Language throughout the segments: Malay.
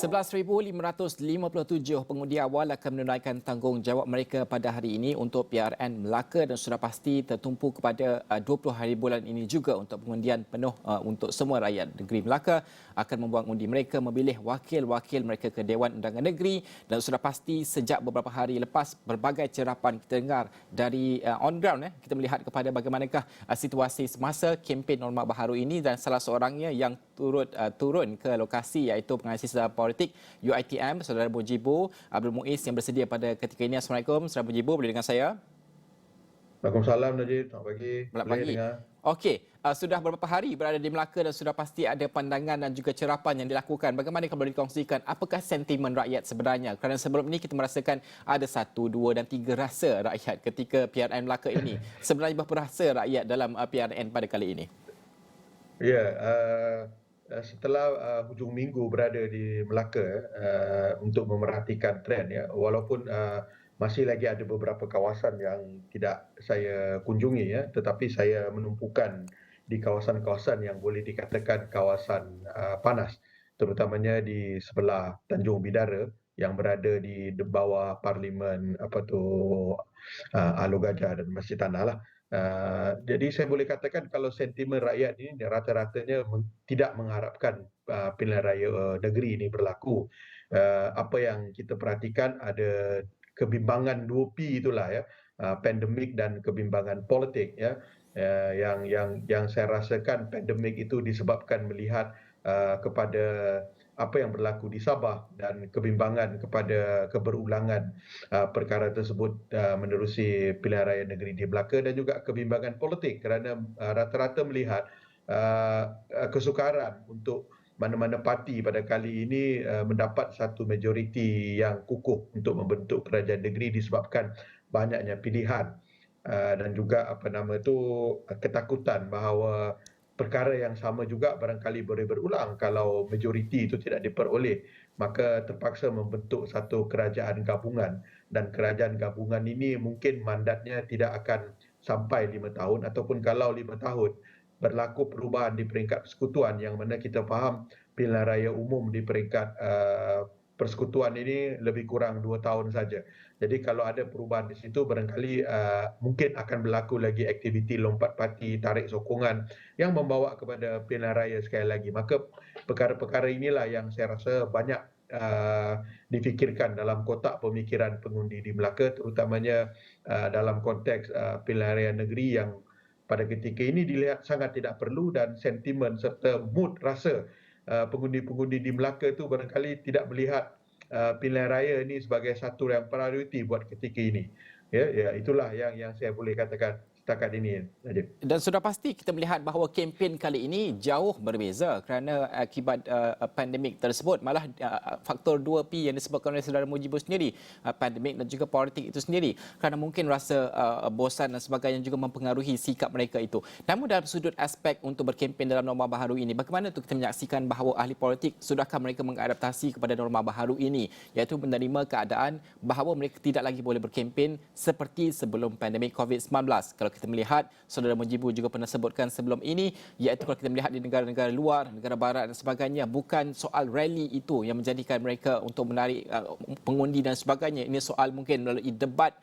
11,557 pengundi awal akan menunaikan tanggungjawab mereka pada hari ini untuk PRN Melaka dan sudah pasti tertumpu kepada 20 hari bulan ini juga untuk pengundian penuh untuk semua rakyat negeri Melaka akan membuang undi mereka memilih wakil-wakil mereka ke Dewan Undangan Negeri dan sudah pasti sejak beberapa hari lepas berbagai cerapan kita dengar dari on ground kita melihat kepada bagaimanakah situasi semasa kempen Norma Baharu ini dan salah seorangnya yang turun ke lokasi iaitu pengasas politik UiTM, Saudara Mujibu Abdul Muiz yang bersedia pada ketika ini. Assalamualaikum, Saudara Mujibu, boleh dengar saya? Waalaikumsalam Najib, selamat pagi. Selamat Boleh pagi. dengar? Okey, sudah beberapa hari berada di Melaka dan sudah pasti ada pandangan dan juga cerapan yang dilakukan. Bagaimana kalau dikongsikan apakah sentimen rakyat sebenarnya? Kerana sebelum ini kita merasakan ada 1, 2 dan 3 rasa rakyat ketika PRN Melaka ini. Sebenarnya berapa rasa rakyat dalam PRN pada kali ini? Ya, setelah hujung minggu berada di Melaka untuk memerhatikan trend ya, walaupun masih lagi ada beberapa kawasan yang tidak saya kunjungi ya, tetapi saya menumpukan di kawasan-kawasan yang boleh dikatakan kawasan panas, terutamanya di sebelah Tanjung Bidara yang berada di bawah Parlimen Alor Gajah dan Masjid Tanah lah. Jadi saya boleh katakan kalau sentimen rakyat ini rata-ratanya tidak mengharapkan pilihan raya negeri ini berlaku. Apa yang kita perhatikan ada kebimbangan 2P itulah ya, pandemik dan kebimbangan politik ya. Yang saya rasakan pandemik itu disebabkan melihat kepada apa yang berlaku di Sabah dan kebimbangan kepada keberulangan perkara tersebut menerusi pilihan raya negeri di Melaka dan juga kebimbangan politik kerana rata-rata melihat kesukaran untuk mana-mana parti pada kali ini mendapat satu majoriti yang kukuh untuk membentuk kerajaan negeri disebabkan banyaknya pilihan dan juga ketakutan bahawa perkara yang sama juga barangkali boleh berulang kalau majoriti itu tidak diperoleh, maka terpaksa membentuk satu kerajaan gabungan dan kerajaan gabungan ini mungkin mandatnya tidak akan sampai 5 tahun ataupun kalau 5 tahun berlaku perubahan di peringkat persekutuan yang mana kita faham pilihan raya umum di peringkat persekutuan ini lebih kurang 2 tahun saja. Jadi kalau ada perubahan di situ barangkali mungkin akan berlaku lagi aktiviti lompat parti, tarik sokongan yang membawa kepada pilihan raya sekali lagi. Maka perkara-perkara inilah yang saya rasa banyak difikirkan dalam kotak pemikiran pengundi di Melaka, terutamanya dalam konteks pilihan raya negeri yang pada ketika ini dilihat sangat tidak perlu dan sentimen serta mood rasa pengundi-pengundi di Melaka itu barangkali tidak melihat pilihan raya ini sebagai satu yang prioriti buat ketika ini. Ya, itulah yang saya boleh katakan setakat ini. Najib. Dan sudah pasti kita melihat bahawa kempen kali ini jauh berbeza kerana akibat pandemik tersebut. Malah faktor 2P yang disebutkan oleh Saudara Mujibu sendiri, pandemik dan juga politik itu sendiri. Kerana mungkin rasa bosan dan sebagainya juga mempengaruhi sikap mereka itu. Namun dalam sudut aspek untuk berkempen dalam norma baharu ini, bagaimana untuk kita menyaksikan bahawa ahli politik sudahkah mereka mengadaptasi kepada norma baharu ini, iaitu menerima keadaan bahawa mereka tidak lagi boleh berkempen seperti sebelum pandemik COVID-19. Kalau kita melihat, Saudara Mujibu juga pernah sebutkan sebelum ini, iaitu kalau kita melihat di negara-negara luar, negara barat dan sebagainya, bukan soal rally itu yang menjadikan mereka untuk menarik pengundi dan sebagainya. Ini soal mungkin melalui debat,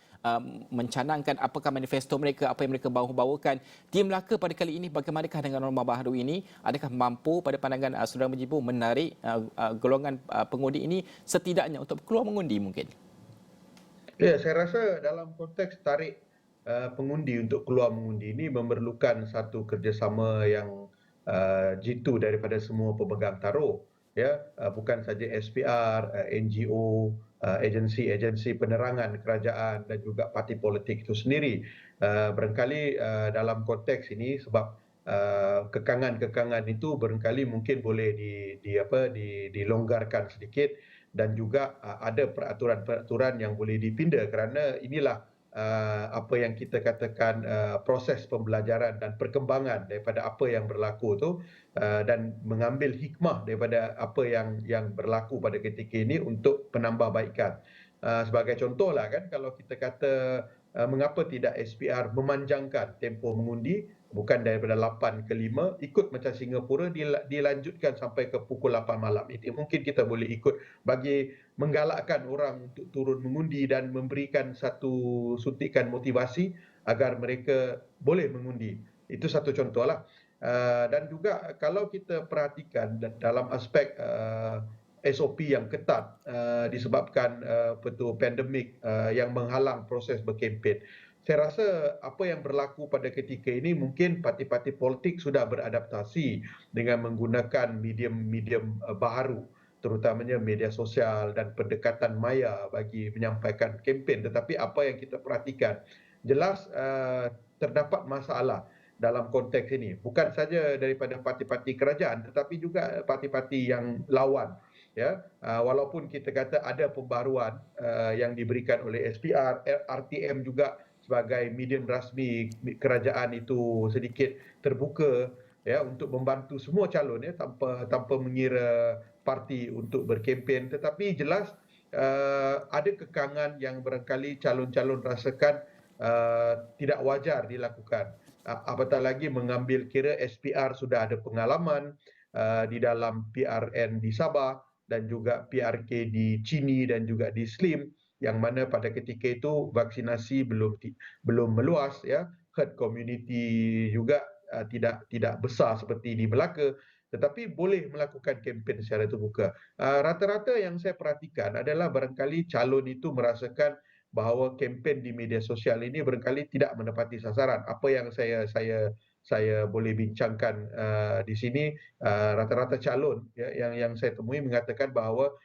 mencanangkan apakah manifesto mereka, apa yang mereka bawakan. Di Melaka pada kali ini, bagaimanakah dengan norma baharu ini? Adakah mampu pada pandangan Saudara Mujibu menarik golongan pengundi ini setidaknya untuk keluar mengundi mungkin? Ya, saya rasa dalam konteks tarik pengundi untuk keluar mengundi ini memerlukan satu kerjasama yang jitu daripada semua pemegang taruh, ya, bukan saja SPR, NGO, agensi-agensi penerangan kerajaan dan juga parti politik itu sendiri. Barangkali dalam konteks ini sebab kekangan-kekangan itu barangkali mungkin boleh dilonggarkan sedikit dan juga ada peraturan-peraturan yang boleh dipinda kerana inilah apa yang kita katakan proses pembelajaran dan perkembangan daripada apa yang berlaku tu dan mengambil hikmah daripada apa yang berlaku pada ketika ini untuk penambahbaikan. Sebagai contohlah kan kalau kita kata mengapa tidak SPR memanjangkan tempoh mengundi bukan daripada 8 ke 5, ikut macam Singapura dilanjutkan sampai ke pukul 8 malam. Itu mungkin kita boleh ikut bagi menggalakkan orang untuk turun mengundi dan memberikan satu suntikan motivasi agar mereka boleh mengundi. Itu satu contohlah. Dan juga kalau kita perhatikan dalam aspek SOP yang ketat disebabkan pandemik yang menghalang proses berkempen. Saya rasa apa yang berlaku pada ketika ini mungkin parti-parti politik sudah beradaptasi dengan menggunakan medium-medium baharu, terutamanya media sosial dan pendekatan maya bagi menyampaikan kempen. Tetapi apa yang kita perhatikan, jelas terdapat masalah dalam konteks ini. Bukan saja daripada parti-parti kerajaan tetapi juga parti-parti yang lawan. Ya, walaupun kita kata ada pembaruan yang diberikan oleh SPR, RTM juga sebagai medium rasmi kerajaan itu sedikit terbuka ya untuk membantu semua calon ya tanpa mengira parti untuk berkempen, tetapi jelas ada kekangan yang barangkali calon-calon rasakan tidak wajar dilakukan. Apatah lagi mengambil kira SPR sudah ada pengalaman di dalam PRN di Sabah dan juga PRK di Chini dan juga di Slim, yang mana pada ketika itu vaksinasi belum meluas ya, herd community juga tidak besar seperti di Melaka, tetapi boleh melakukan kempen secara terbuka. Rata-rata yang saya perhatikan adalah barangkali calon itu merasakan bahawa kempen di media sosial ini barangkali tidak menepati sasaran. Apa yang saya boleh bincangkan di sini, rata-rata calon ya, yang saya temui mengatakan bahawa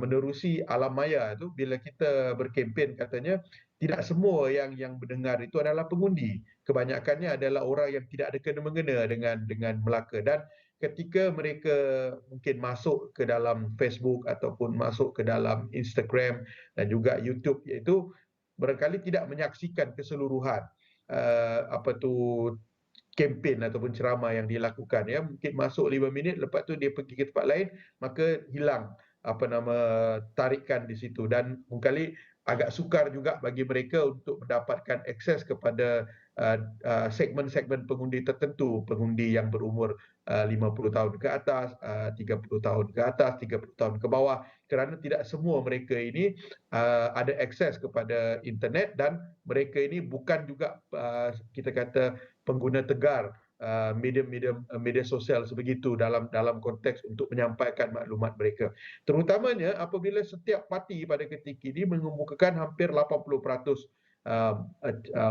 menerusi alam maya itu bila kita berkempen katanya tidak semua yang mendengar itu adalah pengundi. Kebanyakannya adalah orang yang tidak ada kena-mengena dengan Melaka, dan ketika mereka mungkin masuk ke dalam Facebook ataupun masuk ke dalam Instagram dan juga YouTube, iaitu barangkali tidak menyaksikan keseluruhan apa tu kempen ataupun ceramah yang dilakukan ya, mungkin masuk 5 minit lepas tu dia pergi ke tempat lain, maka hilang tarikan di situ, dan mungkin agak sukar juga bagi mereka untuk mendapatkan akses kepada segmen-segmen pengundi tertentu, pengundi yang berumur 50 tahun ke atas, 30 tahun ke atas, 30 tahun ke bawah, kerana tidak semua mereka ini ada akses kepada internet, dan mereka ini bukan juga kita kata pengguna tegar media sosial sebegitu dalam konteks untuk menyampaikan maklumat mereka. Terutamanya apabila setiap parti pada ketika ini mengemukakan hampir 80%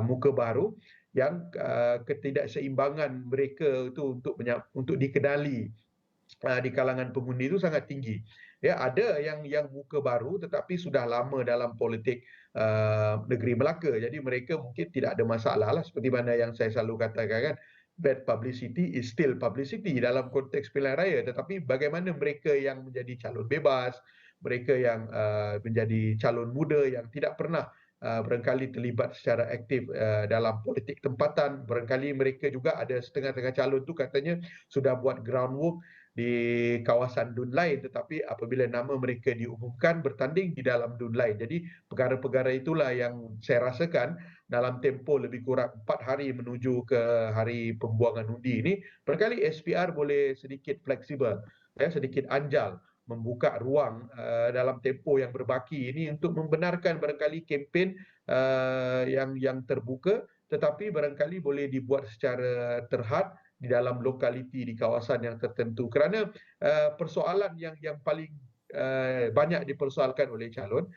muka baru, yang ketidakseimbangan mereka itu untuk dikenali di kalangan pengundi itu sangat tinggi. Ya, ada yang muka baru tetapi sudah lama dalam politik negeri Melaka. Jadi mereka mungkin tidak ada masalah lah, seperti mana yang saya selalu katakan kan, bad publicity is still publicity dalam konteks pilihan raya. Tetapi bagaimana mereka yang menjadi calon bebas, mereka yang menjadi calon muda yang tidak pernah barangkali terlibat secara aktif dalam politik tempatan, barangkali mereka juga ada setengah-tengah calon tu katanya sudah buat groundwork di kawasan DUN lain, tetapi apabila nama mereka diumumkan bertanding di dalam DUN lain. Jadi perkara-perkara itulah yang saya rasakan dalam tempoh lebih kurang 4 hari menuju ke hari pembuangan undi ini, barangkali SPR boleh sedikit fleksibel, ya, sedikit anjal, membuka ruang dalam tempoh yang berbaki ini untuk membenarkan barangkali kempen yang terbuka, tetapi barangkali boleh dibuat secara terhad di dalam lokaliti di kawasan yang tertentu, kerana persoalan yang paling banyak dipersoalkan oleh calon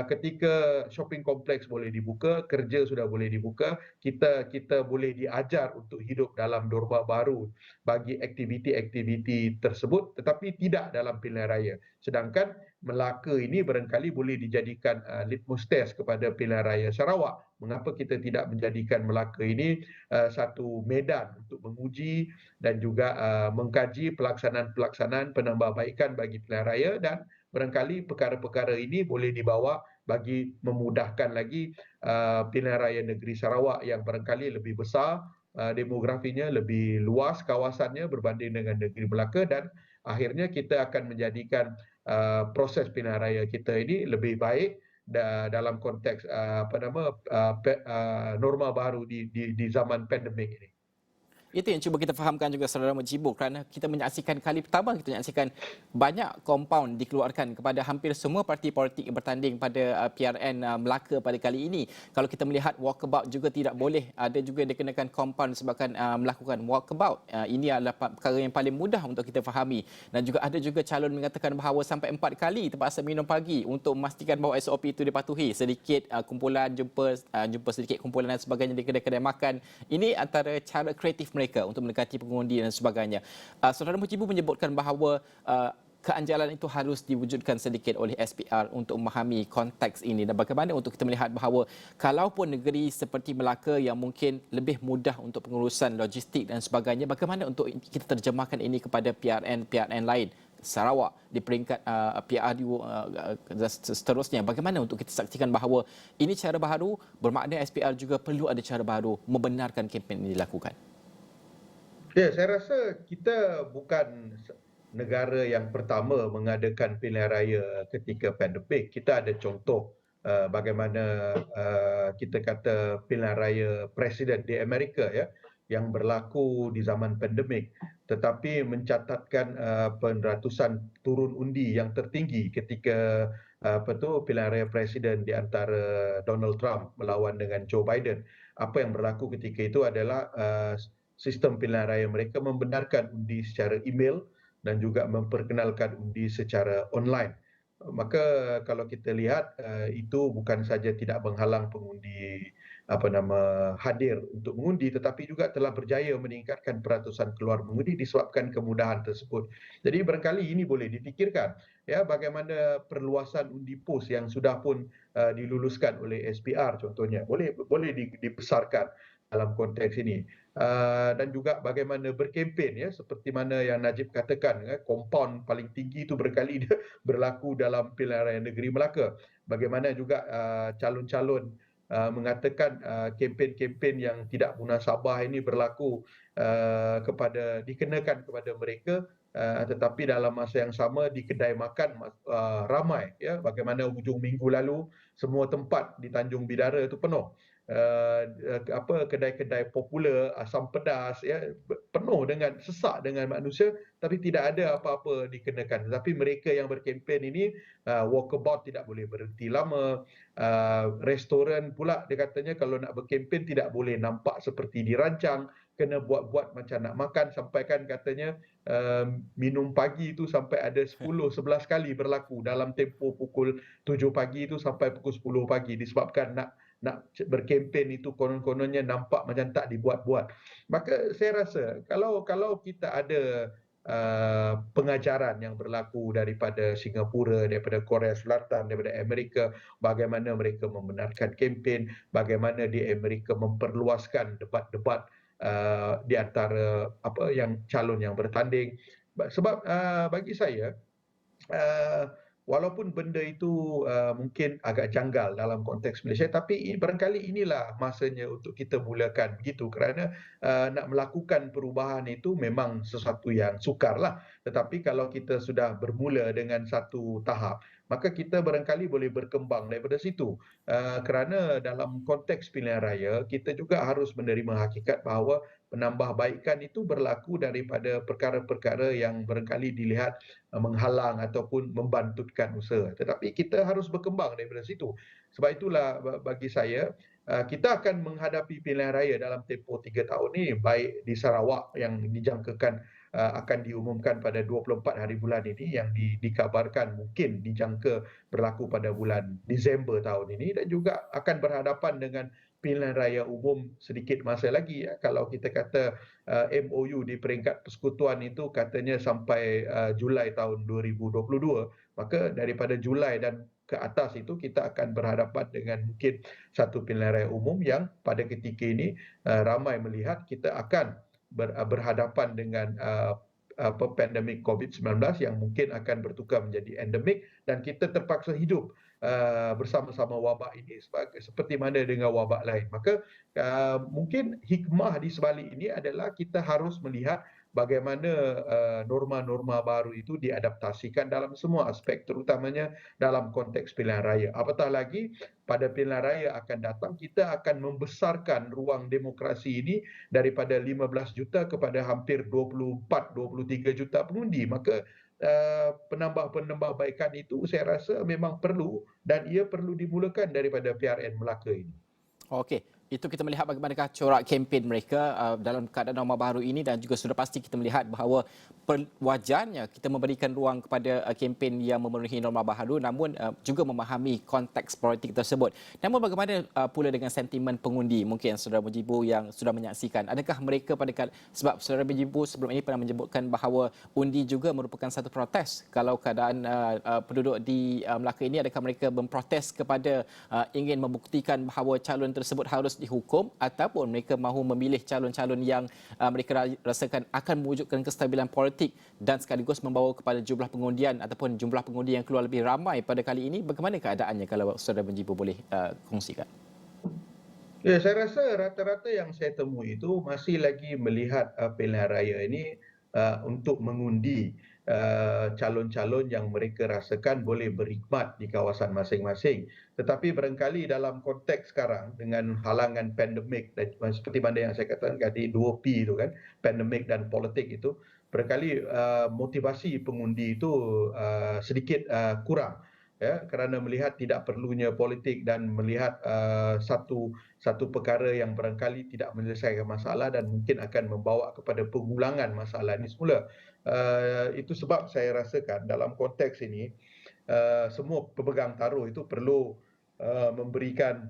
ketika shopping kompleks boleh dibuka, kerja sudah boleh dibuka, kita boleh diajar untuk hidup dalam norma baru bagi aktiviti-aktiviti tersebut, tetapi tidak dalam pilihan raya. Sedangkan Melaka ini barangkali boleh dijadikan litmus test kepada pilihan raya Sarawak. Mengapa kita tidak menjadikan Melaka ini satu medan untuk menguji dan juga mengkaji pelaksanaan-pelaksanaan penambahbaikan bagi pilihan raya, dan barangkali perkara-perkara ini boleh dibawa bagi memudahkan lagi pilihan raya negeri Sarawak yang barangkali lebih besar, demografinya lebih luas kawasannya berbanding dengan negeri Melaka, dan akhirnya kita akan menjadikan proses pilihan raya kita ini lebih baik dalam konteks norma baru di zaman pandemik ini. Itu yang cuba kita fahamkan juga saudara Mujibur, kerana kita menyaksikan kali pertama kita menyaksikan banyak kompaun dikeluarkan kepada hampir semua parti politik yang bertanding pada PRN Melaka pada kali ini. Kalau kita melihat walkabout juga tidak boleh, ada juga dikenakan kompaun sebabkan melakukan walkabout. Ini adalah perkara yang paling mudah untuk kita fahami, dan juga ada juga calon mengatakan bahawa sampai 4 kali terpaksa minum pagi untuk memastikan bahawa SOP itu dipatuhi. Sedikit kumpulan, jumpa sedikit kumpulan dan sebagainya di kedai-kedai makan. Ini antara cara kreatif mereka untuk mendekati pengundi dan sebagainya. Saudara Mujibur menyebutkan bahawa keanjalan itu harus diwujudkan sedikit oleh SPR untuk memahami konteks ini, dan bagaimana untuk kita melihat bahawa kalaupun negeri seperti Melaka yang mungkin lebih mudah untuk pengurusan logistik dan sebagainya, bagaimana untuk kita terjemahkan ini kepada PRN lain, Sarawak di peringkat PRU dan seterusnya. Bagaimana untuk kita saksikan bahawa ini cara baru, bermakna SPR juga perlu ada cara baru membenarkan kempen ini dilakukan. Ya, saya rasa kita bukan negara yang pertama mengadakan pilihan raya ketika pandemik. Kita ada contoh bagaimana kita kata pilihan raya presiden di Amerika ya, yang berlaku di zaman pandemik, tetapi mencatatkan penratusan turun undi yang tertinggi ketika pilihan raya presiden di antara Donald Trump melawan dengan Joe Biden. Apa yang berlaku ketika itu adalah sistem pilihan raya mereka membenarkan undi secara email dan juga memperkenalkan undi secara online. Maka kalau kita lihat itu bukan saja tidak menghalang pengundi hadir untuk mengundi, tetapi juga telah berjaya meningkatkan peratusan keluar mengundi disebabkan kemudahan tersebut. Jadi barangkali ini boleh dipikirkan ya, bagaimana perluasan undi pos yang sudah pun diluluskan oleh SPR contohnya boleh dibesarkan dalam konteks ini. Dan juga bagaimana berkempen ya, seperti mana yang Najib katakan, kompaun paling tinggi itu berkali berlaku dalam pilihan raya negeri Melaka. Bagaimana juga calon-calon mengatakan kempen-kempen yang tidak munasabah ini berlaku dikenakan kepada mereka, tetapi dalam masa yang sama di kedai makan ramai ya. Bagaimana hujung minggu lalu semua tempat di Tanjung Bidara itu penuh. Kedai-kedai popular asam pedas ya, penuh dengan sesak dengan manusia, tapi tidak ada apa-apa dikenakan. Tapi mereka yang berkempen ini walkabout tidak boleh berhenti lama, restoran pula dia katanya kalau nak berkempen tidak boleh nampak seperti dirancang, kena buat-buat macam nak makan, sampai kan katanya minum pagi itu sampai ada 10-11 kali berlaku dalam tempoh pukul 7 pagi itu sampai pukul 10 pagi disebabkan nak berkempen itu konon-kononnya nampak macam tak dibuat-buat. Maka saya rasa kalau kita ada pengajaran yang berlaku daripada Singapura, daripada Korea Selatan, daripada Amerika, bagaimana mereka membenarkan kempen, bagaimana di Amerika memperluaskan debat-debat di antara yang calon yang bertanding. Sebab bagi saya walaupun benda itu mungkin agak janggal dalam konteks Malaysia, tapi barangkali inilah masanya untuk kita mulakan begitu, kerana nak melakukan perubahan itu memang sesuatu yang sukarlah. Tetapi kalau kita sudah bermula dengan satu tahap, maka kita barangkali boleh berkembang daripada situ. Kerana dalam konteks pilihan raya, kita juga harus menerima hakikat bahawa penambahbaikan itu berlaku daripada perkara-perkara yang barangkali dilihat menghalang ataupun membantutkan usaha. Tetapi kita harus berkembang daripada situ. Sebab itulah bagi saya, kita akan menghadapi pilihan raya dalam tempoh 3 tahun ini, baik di Sarawak yang dijangkakan akan diumumkan pada 24 hari bulan ini, yang dikabarkan mungkin dijangka berlaku pada bulan Disember tahun ini, dan juga akan berhadapan dengan pilihan raya umum sedikit masa lagi. Kalau kita kata MOU di peringkat persekutuan itu katanya sampai Julai tahun 2022, maka daripada Julai dan ke atas itu kita akan berhadapan dengan mungkin satu pilihan raya umum yang pada ketika ini ramai melihat kita akan berhadapan dengan pandemik COVID-19 yang mungkin akan bertukar menjadi endemik, dan kita terpaksa hidup bersama-sama wabak ini seperti mana dengan wabak lain. Maka mungkin hikmah di sebalik ini adalah kita harus melihat bagaimana norma-norma baru itu diadaptasikan dalam semua aspek, terutamanya dalam konteks pilihan raya. Apatah lagi pada pilihan raya akan datang, kita akan membesarkan ruang demokrasi ini daripada 15 juta kepada hampir 24-23 juta pengundi. Maka penambah-penambahbaikan itu saya rasa memang perlu dan ia perlu dimulakan daripada PRN Melaka ini. Okey, itu kita melihat bagaimanakah corak kempen mereka dalam keadaan norma baru ini dan juga sudah pasti kita melihat bahawa wajarnya kita memberikan ruang kepada kempen yang memenuhi norma baru namun juga memahami konteks politik tersebut. Namun bagaimana pula dengan sentimen pengundi mungkin Saudara Mujibu yang sudah menyaksikan? Adakah mereka sebab Saudara Mujibu sebelum ini pernah menyebutkan bahawa undi juga merupakan satu protes. Kalau keadaan penduduk di Melaka ini, adakah mereka memprotes kepada ingin membuktikan bahawa calon tersebut harus dihukum ataupun mereka mahu memilih calon-calon yang mereka rasakan akan mewujudkan kestabilan politik dan sekaligus membawa kepada jumlah pengundian ataupun jumlah pengundi yang keluar lebih ramai pada kali ini? Bagaimana keadaannya kalau Saudara Mujibu boleh kongsikan? Ya, saya rasa rata-rata yang saya temui itu masih lagi melihat pilihan raya ini untuk mengundi calon-calon yang mereka rasakan boleh berkhidmat di kawasan masing-masing. Tetapi barangkali dalam konteks sekarang dengan halangan pandemik dan seperti mana yang saya katakan tadi 2P itu kan, pandemik dan politik itu, barangkali motivasi pengundi itu sedikit kurang. Ya, kerana melihat tidak perlunya politik dan melihat satu perkara yang barangkali tidak menyelesaikan masalah dan mungkin akan membawa kepada pengulangan masalah ini semula. Itu sebab saya rasakan dalam konteks ini semua pemegang taruh itu perlu memberikan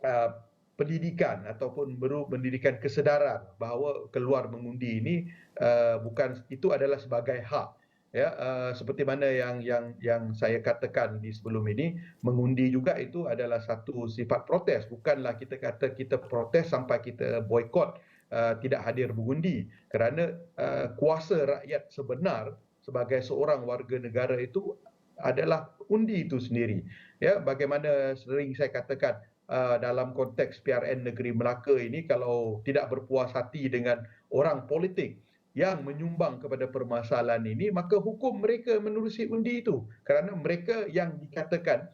uh, pendidikan ataupun mendidikan kesedaran bahawa keluar mengundi ini bukan itu adalah sebagai hak. Ya, seperti mana yang saya katakan di sebelum ini, mengundi juga itu adalah satu sifat protes. Bukanlah kita kata kita protes sampai kita boikot tidak hadir mengundi. Kerana kuasa rakyat sebenar sebagai seorang warga negara itu adalah undi itu sendiri. Ya, bagaimana sering saya katakan dalam konteks PRN Negeri Melaka ini, kalau tidak berpuas hati dengan orang politik yang menyumbang kepada permasalahan ini, maka hukum mereka menerusi undi itu. Kerana mereka yang dikatakan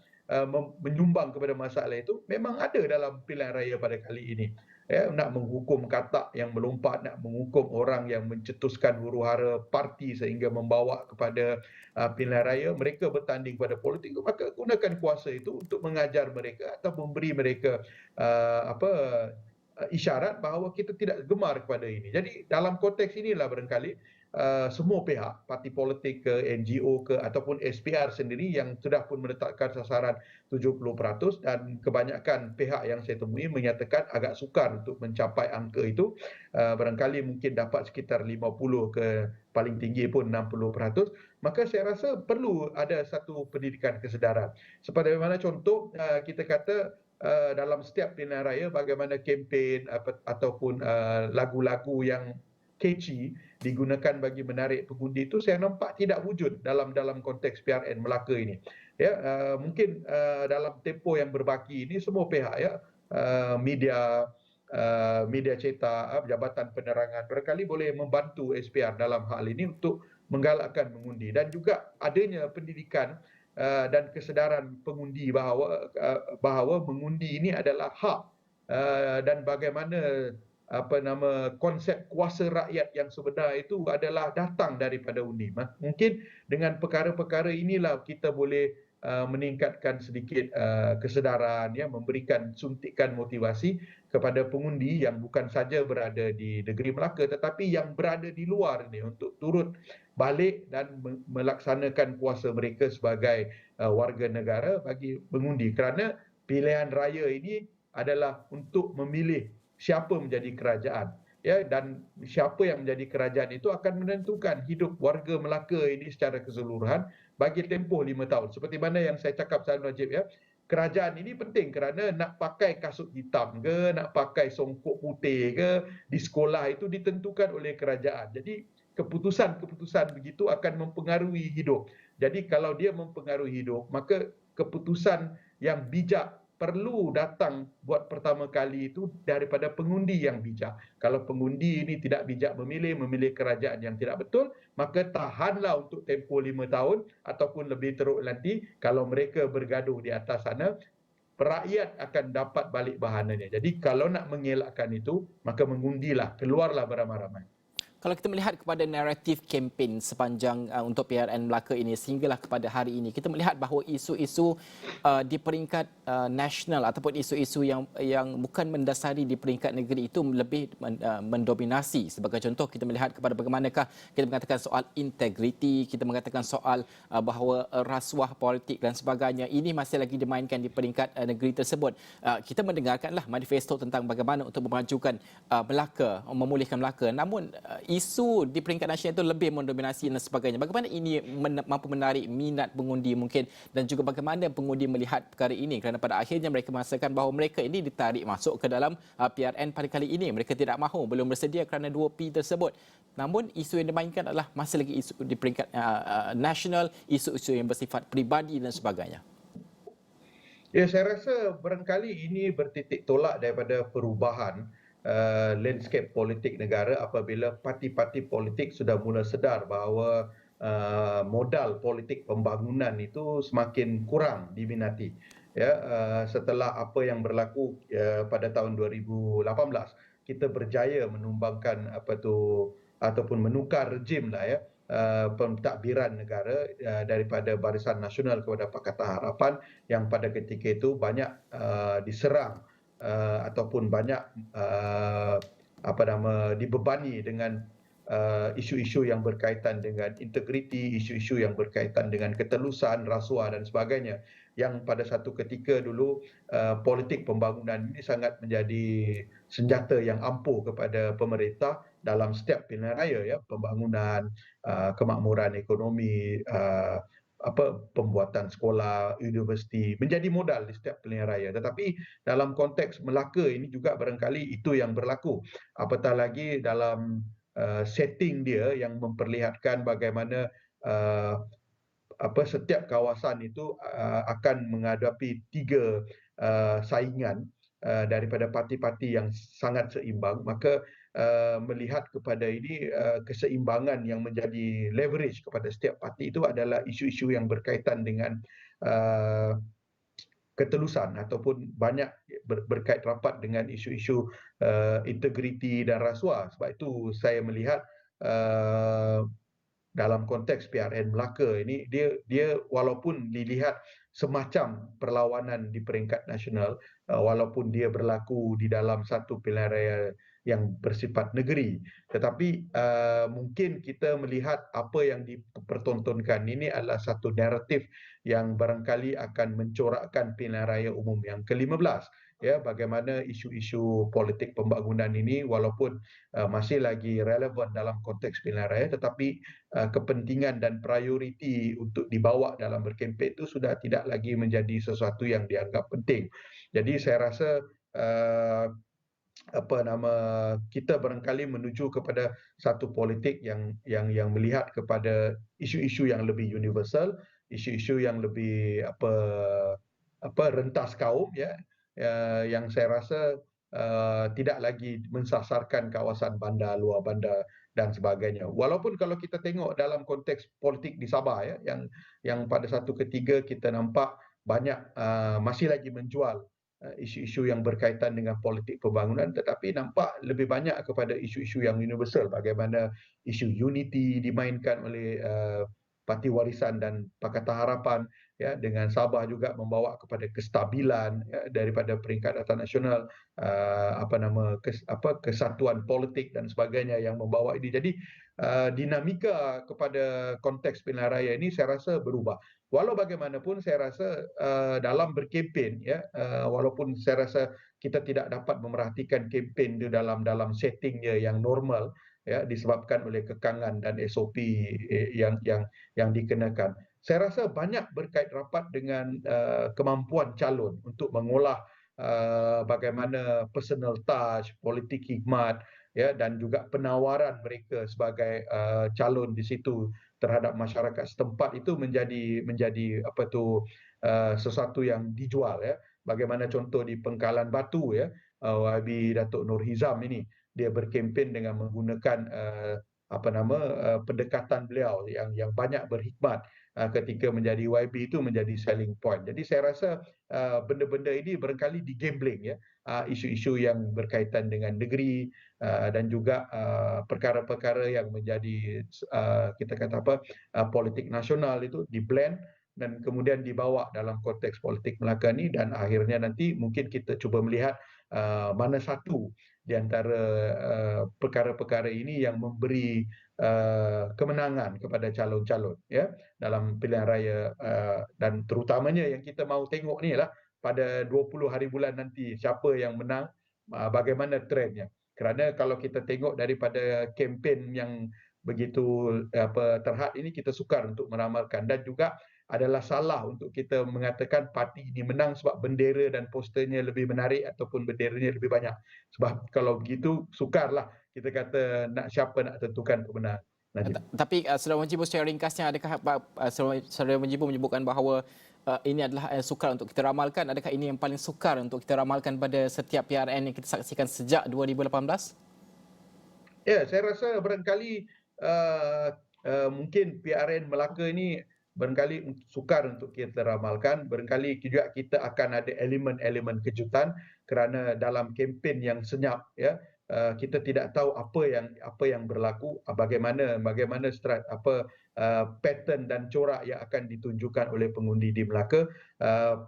menyumbang kepada masalah itu memang ada dalam pilihan raya pada kali ini. Ya, nak menghukum katak yang melompat, nak menghukum orang yang mencetuskan huru-hara parti sehingga membawa kepada pilihan raya, mereka bertanding pada politik, maka gunakan kuasa itu untuk mengajar mereka atau memberi mereka isyarat bahawa kita tidak gemar kepada ini. Jadi dalam konteks inilah barangkali semua pihak, parti politik ke, NGO ke ataupun SPR sendiri yang sudah pun menetapkan sasaran 70% dan kebanyakan pihak yang saya temui menyatakan agak sukar untuk mencapai angka itu. Barangkali mungkin dapat sekitar 50 ke paling tinggi pun 60%. Maka saya rasa perlu ada satu pendidikan kesedaran. Seperti mana contoh kita kata dalam setiap pilihan raya bagaimana kempen ataupun lagu-lagu yang catchy digunakan bagi menarik pengundi itu saya nampak tidak wujud dalam konteks PRN Melaka ini. Ya, mungkin dalam tempoh yang berbaki ini semua pihak ya, media cetak, Jabatan Penerangan barangkali boleh membantu SPR dalam hal ini untuk menggalakkan mengundi dan juga adanya pendidikan dan kesedaran pengundi bahawa mengundi ini adalah hak dan bagaimana konsep kuasa rakyat yang sebenar itu adalah datang daripada undi. Mungkin dengan perkara-perkara inilah kita boleh meningkatkan sedikit kesedaran, ya, memberikan suntikan motivasi kepada pengundi yang bukan saja berada di negeri Melaka tetapi yang berada di luar ini untuk turut balik dan melaksanakan kuasa mereka sebagai warga negara bagi mengundi, kerana pilihan raya ini adalah untuk memilih siapa menjadi kerajaan, ya, dan siapa yang menjadi kerajaan itu akan menentukan hidup warga Melaka ini secara keseluruhan bagi tempoh 5 tahun. Seperti mana yang saya cakap Saudara Najib, ya, kerajaan ini penting kerana nak pakai kasut hitam ke, nak pakai songkok putih ke, di sekolah itu ditentukan oleh kerajaan. Jadi keputusan-keputusan begitu akan mempengaruhi hidup. Jadi kalau dia mempengaruhi hidup, maka keputusan yang bijak perlu datang buat pertama kali itu daripada pengundi yang bijak. Kalau pengundi ini tidak bijak memilih kerajaan yang tidak betul, maka tahanlah untuk tempoh 5 tahun ataupun lebih teruk nanti kalau mereka bergaduh di atas sana, rakyat akan dapat balik bahananya. Jadi kalau nak mengelakkan itu, maka mengundilah, keluarlah beramai-ramai. Kalau kita melihat kepada naratif kempen sepanjang untuk PRN Melaka ini sehinggalah kepada hari ini, kita melihat bahawa isu-isu di peringkat nasional ataupun isu-isu yang bukan mendasari di peringkat negeri itu lebih mendominasi. Sebagai contoh, kita melihat kepada bagaimanakah kita mengatakan soal integriti, kita mengatakan soal bahawa rasuah politik dan sebagainya ini masih lagi dimainkan di peringkat negeri tersebut. Kita mendengarkanlah manifesto tentang bagaimana untuk memajukan Melaka, memulihkan Melaka. Namun isu di peringkat nasional itu lebih mendominasi dan sebagainya. Bagaimana ini mampu menarik minat pengundi mungkin dan juga bagaimana pengundi melihat perkara ini, kerana pada akhirnya mereka merasakan bahawa mereka ini ditarik masuk ke dalam PRN pada kali ini. Mereka tidak mahu, belum bersedia kerana 2P tersebut. Namun isu yang dimainkan adalah masih lagi isu di peringkat nasional, isu-isu yang bersifat peribadi dan sebagainya. Ya, saya rasa barangkali ini bertitik tolak daripada perubahan landscape politik negara apabila parti-parti politik sudah mula sedar bahawa modal politik pembangunan itu semakin kurang diminati. Ya, setelah apa yang berlaku pada tahun 2018, kita berjaya menumbangkan ataupun menukar rejim lah ya, pentadbiran negara daripada Barisan Nasional kepada Pakatan Harapan yang pada ketika itu banyak diserang ataupun banyak dibebani dengan isu-isu yang berkaitan dengan integriti, isu-isu yang berkaitan dengan ketelusan, rasuah dan sebagainya, yang pada satu ketika dulu politik pembangunan ini sangat menjadi senjata yang ampuh kepada pemerintah dalam setiap pilihan raya, ya, pembangunan, kemakmuran ekonomi, pembuatan sekolah, universiti menjadi modal di setiap pilihan raya. Tetapi dalam konteks Melaka ini juga barangkali itu yang berlaku. Apatah lagi dalam setting dia yang memperlihatkan bagaimana setiap kawasan itu akan menghadapi 3 saingan daripada parti-parti yang sangat seimbang, maka melihat kepada ini keseimbangan yang menjadi leverage kepada setiap parti itu adalah isu-isu yang berkaitan dengan ketelusan ataupun banyak berkait rapat dengan isu-isu integriti dan rasuah. Sebab itu saya melihat dalam konteks PRN Melaka ini dia walaupun dilihat semacam perlawanan di peringkat nasional, walaupun dia berlaku di dalam satu pilihan raya yang bersifat negeri, tetapi mungkin kita melihat apa yang dipertontonkan ini adalah satu naratif yang barangkali akan mencorakkan pilihan raya umum yang ke-15. Ya, bagaimana isu-isu politik pembangunan ini walaupun masih lagi relevan dalam konteks pilihan raya, tetapi kepentingan dan prioriti untuk dibawa dalam berkempen itu sudah tidak lagi menjadi sesuatu yang dianggap penting. Jadi saya rasa kita barangkali menuju kepada satu politik yang melihat kepada isu-isu yang lebih universal, isu-isu yang lebih rentas kaum, ya, yang saya rasa tidak lagi mensasarkan kawasan bandar, luar bandar dan sebagainya. Walaupun kalau kita tengok dalam konteks politik di Sabah, ya, yang pada satu ketika kita nampak banyak masih lagi menjual isu-isu yang berkaitan dengan politik pembangunan, tetapi nampak lebih banyak kepada isu-isu yang universal, bagaimana isu unity dimainkan oleh Parti Warisan dan Pakatan Harapan, ya, dengan Sabah juga membawa kepada kestabilan, ya, daripada peringkat atas nasional, kesatuan politik dan sebagainya yang membawa ini. Jadi dinamika kepada konteks pilihan raya ini saya rasa berubah. Walau bagaimanapun saya rasa dalam berkempen, ya, walaupun saya rasa kita tidak dapat memerhatikan kempen itu dalam settingnya yang normal, ya, disebabkan oleh kekangan dan SOP yang dikenakan. Saya rasa banyak berkait rapat dengan kemampuan calon untuk mengolah bagaimana personal touch, politik hikmat, ya, dan juga penawaran mereka sebagai calon di situ terhadap masyarakat setempat itu menjadi sesuatu yang dijual, ya. Bagaimana contoh di Pengkalan Batu, ya, YB Datuk Nur Hizam ini dia berkempen dengan menggunakan pendekatan beliau yang banyak berhikmat ketika menjadi YB itu menjadi selling point. Jadi saya rasa benda-benda ini barangkali digambling, ya, isu-isu yang berkaitan dengan negeri dan juga perkara-perkara yang menjadi kita kata politik nasional itu diblend dan kemudian dibawa dalam konteks politik Melaka ni, dan akhirnya nanti mungkin kita cuba melihat mana satu di antara perkara-perkara ini yang memberi kemenangan kepada calon-calon, ya, dalam pilihan raya, dan terutamanya yang kita mahu tengok ni lah pada 20 hari bulan nanti siapa yang menang, bagaimana trendnya. Kerana kalau kita tengok daripada kempen yang begitu terhad ini, kita sukar untuk meramalkan, dan juga adalah salah untuk kita mengatakan parti ini menang sebab bendera dan posternya lebih menarik ataupun benderanya lebih banyak. Sebab kalau begitu sukarlah kita kata siapa nak tentukan pemenang. Najib. Tapi Saudara Mujibu, secara ringkasnya, adakah Saudara Mujibu menyebutkan bahawa ini adalah sukar untuk kita ramalkan? Adakah ini yang paling sukar untuk kita ramalkan pada setiap PRN yang kita saksikan sejak 2018? Ya, saya rasa barangkali mungkin PRN Melaka ini barangkali sukar untuk kita ramalkan. Barangkali juga kita akan ada elemen-elemen kejutan kerana dalam kempen yang senyap, ya, kita tidak tahu apa yang berlaku, bagaimana pattern dan corak yang akan ditunjukkan oleh pengundi di Melaka.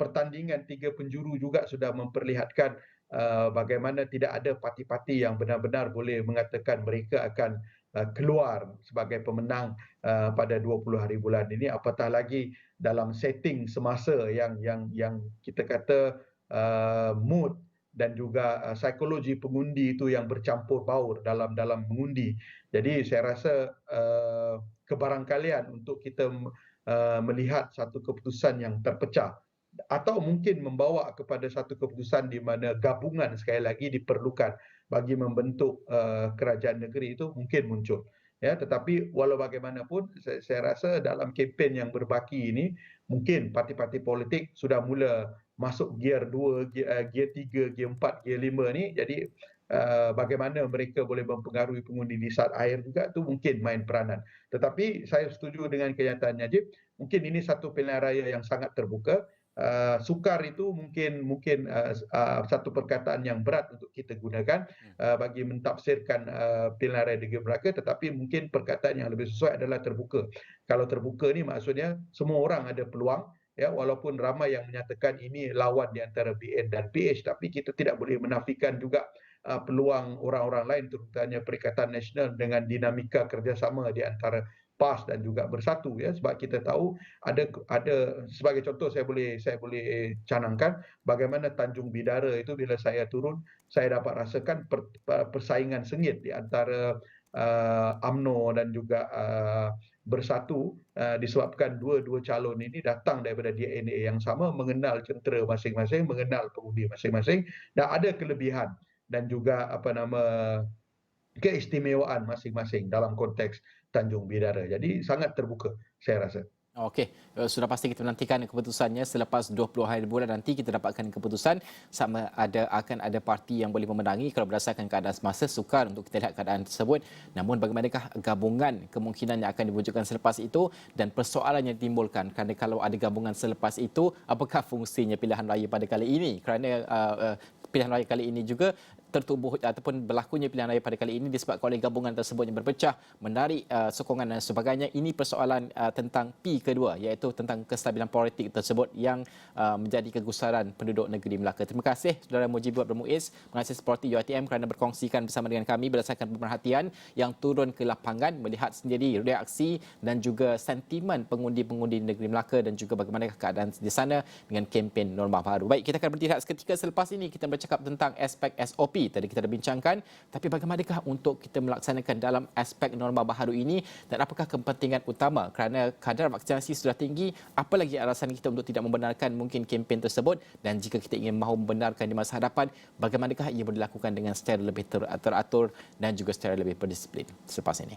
Pertandingan 3 penjuru juga sudah memperlihatkan bagaimana tidak ada parti-parti yang benar-benar boleh mengatakan mereka akan keluar sebagai pemenang pada 20 hari bulan ini, apatah lagi dalam setting semasa yang kita kata mood dan juga psikologi pengundi itu yang bercampur baur dalam mengundi. Jadi saya rasa kebarangkalian untuk kita melihat satu keputusan yang terpecah atau mungkin membawa kepada satu keputusan di mana gabungan sekali lagi diperlukan bagi membentuk kerajaan negeri itu mungkin muncul, ya. Tetapi walau bagaimanapun saya rasa dalam kempen yang berbaki ini mungkin parti-parti politik sudah mula masuk gear 2, gear 3, gear 4, gear 5 ni. Jadi bagaimana mereka boleh mempengaruhi pengundi di saat akhir juga tu mungkin main peranan. Tetapi saya setuju dengan kenyataan Najib, mungkin ini satu pilihan raya yang sangat terbuka. Sukar itu mungkin satu perkataan yang berat untuk kita gunakan bagi mentafsirkan pilihan raya negeri Melaka, tetapi mungkin perkataan yang lebih sesuai adalah terbuka. Kalau terbuka ni maksudnya semua orang ada peluang, ya, walaupun ramai yang menyatakan ini lawan di antara BN dan PH, tapi kita tidak boleh menafikan juga peluang orang-orang lain, terutamanya Perikatan Nasional dengan dinamika kerjasama di antara PAS dan juga Bersatu, ya, sebab kita tahu ada sebagai contoh saya boleh canangkan bagaimana Tanjung Bidara itu bila saya turun saya dapat rasakan persaingan sengit di antara UMNO dan juga Bersatu, disebabkan dua calon ini datang daripada DNA yang sama, mengenal jentera masing-masing, mengenal pengundi masing-masing, dan ada kelebihan dan juga keistimewaan masing-masing dalam konteks Tanjung Bidara. Jadi sangat terbuka saya rasa. Okey, sudah pasti kita menantikan keputusannya selepas 20 hari bulan nanti kita dapatkan keputusan sama akan ada parti yang boleh memenangi. Kalau berdasarkan keadaan semasa, sukar untuk kita lihat keadaan tersebut. Namun bagaimanakah gabungan kemungkinan yang akan diwujudkan selepas itu, dan persoalan yang ditimbulkan kerana kalau ada gabungan selepas itu, apakah fungsinya pilihan raya pada kali ini? Kerana pilihan raya kali ini juga tertubuh ataupun berlakunya pilihan raya pada kali ini disebabkan oleh gabungan tersebut yang berpecah, menarik sokongan dan sebagainya. Ini persoalan tentang P kedua, iaitu tentang kestabilan politik tersebut yang menjadi kegusaran penduduk negeri Melaka. Terima kasih Saudara Mujibu Abdul Muiz, pengasas parti UiTM, kerana berkongsikan bersama dengan kami berdasarkan pemerhatian yang turun ke lapangan melihat sendiri reaksi dan juga sentimen pengundi-pengundi negeri Melaka dan juga bagaimana keadaan di sana dengan kempen norma baru. Baik, kita akan berhenti seketika. Selepas ini kita bercakap tentang aspek SOP PKP tadi kita dah bincangkan, tapi bagaimanakah untuk kita melaksanakan dalam aspek norma baharu ini dan apakah kepentingan utama kerana kadar vaksinasi sudah tinggi, apa lagi alasan kita untuk tidak membenarkan mungkin kempen tersebut, dan jika kita ingin mahu membenarkan di masa hadapan, bagaimanakah ia boleh dilakukan dengan secara lebih teratur dan juga secara lebih berdisiplin selepas ini.